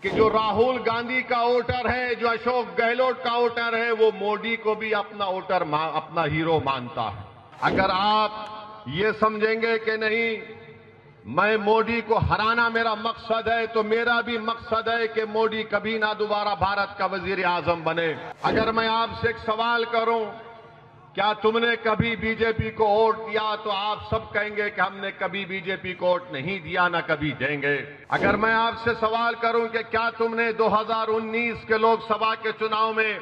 कि जो राहुल गांधी का वोटर है, जो अशोक गहलोत का वोटर है, वो मोदी को भी अपना वोटर, अपना हीरो मानता है। अगर आप ये समझेंगे कि नहीं, मैं मोदी को हराना मेरा मकसद है, तो मेरा भी मकसद है कि मोदी कभी ना दोबारा भारत का वजीर आजम बने। अगर मैं आपसे एक सवाल करूं, क्या तुमने कभी बीजेपी को वोट दिया, तो आप सब कहेंगे कि हमने कभी बीजेपी को वोट नहीं दिया, ना कभी देंगे। अगर मैं आपसे सवाल करूं कि क्या तुमने 2019 के लोकसभा के चुनाव में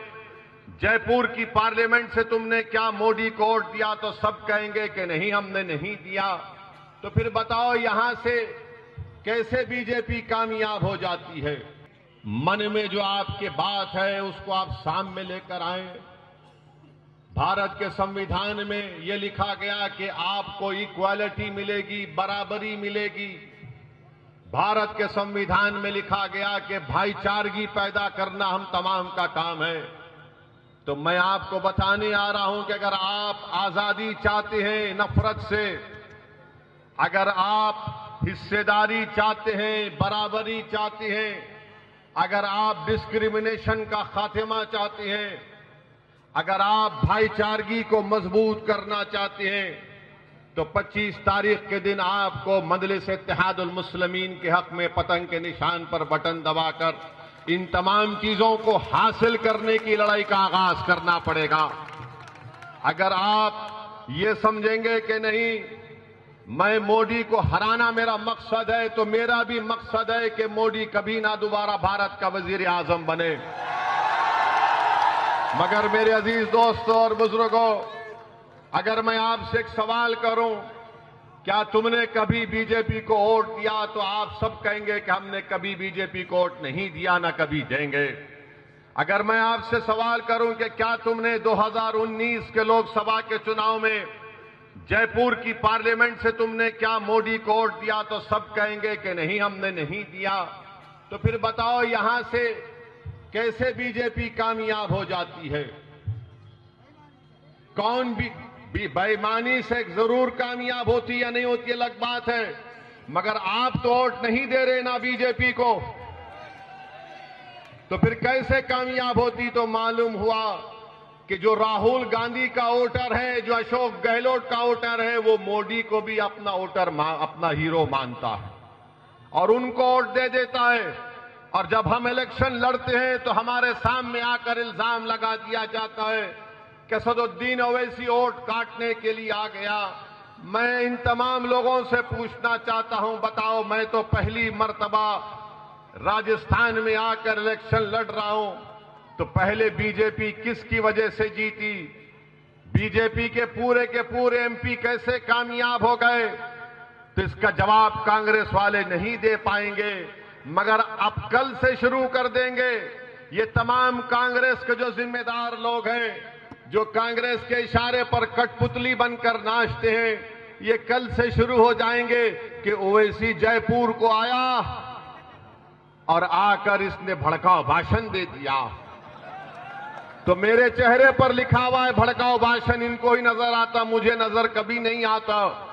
जयपुर की पार्लियामेंट से तुमने क्या मोदी को वोट दिया, तो सब कहेंगे कि नहीं, हमने नहीं दिया। तो फिर बताओ, यहां से कैसे बीजेपी कामयाब हो जाती है? मन में जो आपके बात है उसको आप सामने लेकर आए। भारत के संविधान में यह लिखा गया कि आपको इक्वालिटी मिलेगी, बराबरी मिलेगी। भारत के संविधान में लिखा गया कि भाईचारगी पैदा करना हम तमाम का काम है। तो मैं आपको बताने आ रहा हूं कि अगर आप आजादी चाहते हैं नफरत से, अगर आप हिस्सेदारी चाहते हैं, बराबरी चाहते हैं, अगर आप डिस्क्रिमिनेशन का खात्मा चाहते हैं, अगर आप भाईचारगी को मजबूत करना चाहते हैं, तो 25 तारीख के दिन आपको मजलिस इत्तेहादुल मुस्लिमीन के हक में पतंग के निशान पर बटन दबाकर इन तमाम चीजों को हासिल करने की लड़ाई का आगाज करना पड़ेगा। अगर आप ये समझेंगे कि नहीं, मैं मोदी को हराना मेरा मकसद है, तो मेरा भी मकसद है कि मोदी कभी ना दोबारा भारत का वजीर आजम बने। मगर मेरे अजीज दोस्तों और बुजुर्गों, अगर मैं आपसे एक सवाल करूं, क्या तुमने कभी बीजेपी को वोट दिया, तो आप सब कहेंगे कि हमने कभी बीजेपी को वोट नहीं दिया, ना कभी देंगे। अगर मैं आपसे सवाल करूं कि क्या तुमने 2019 के लोकसभा के चुनाव में जयपुर की पार्लियामेंट से तुमने क्या मोदी को वोट दिया, तो सब कहेंगे कि नहीं, हमने नहीं दिया। तो फिर बताओ, यहां से कैसे बीजेपी कामयाब हो जाती है? कौन भी बेईमानी से जरूर कामयाब होती या नहीं होती, अलग बात है, मगर आप तो वोट नहीं दे रहे ना बीजेपी को, तो फिर कैसे कामयाब होती? तो मालूम हुआ कि जो राहुल गांधी का वोटर है, जो अशोक गहलोत का वोटर है, वो मोदी को भी अपना वोटर, अपना हीरो मानता है और उनको वोट दे देता है। और जब हम इलेक्शन लड़ते हैं तो हमारे सामने आकर इल्जाम लगा दिया जाता है कि सदुद्दीन ओवैसी वोट काटने के लिए आ गया। मैं इन तमाम लोगों से पूछना चाहता हूं, बताओ, मैं तो पहली मर्तबा राजस्थान में आकर इलेक्शन लड़ रहा हूं, तो पहले बीजेपी किसकी वजह से जीती? बीजेपी के पूरे एमपी कैसे कामयाब हो गए? तो इसका जवाब कांग्रेस वाले नहीं दे पाएंगे, मगर अब कल से शुरू कर देंगे। ये तमाम कांग्रेस के जो जिम्मेदार लोग हैं, जो कांग्रेस के इशारे पर कठपुतली बनकर नाचते हैं, ये कल से शुरू हो जाएंगे कि ओवैसी जयपुर को आया और आकर इसने भड़काऊ भाषण दे दिया। तो मेरे चेहरे पर लिखा हुआ है भड़काऊ भाषण, इनको ही नजर आता, मुझे नजर कभी नहीं आता।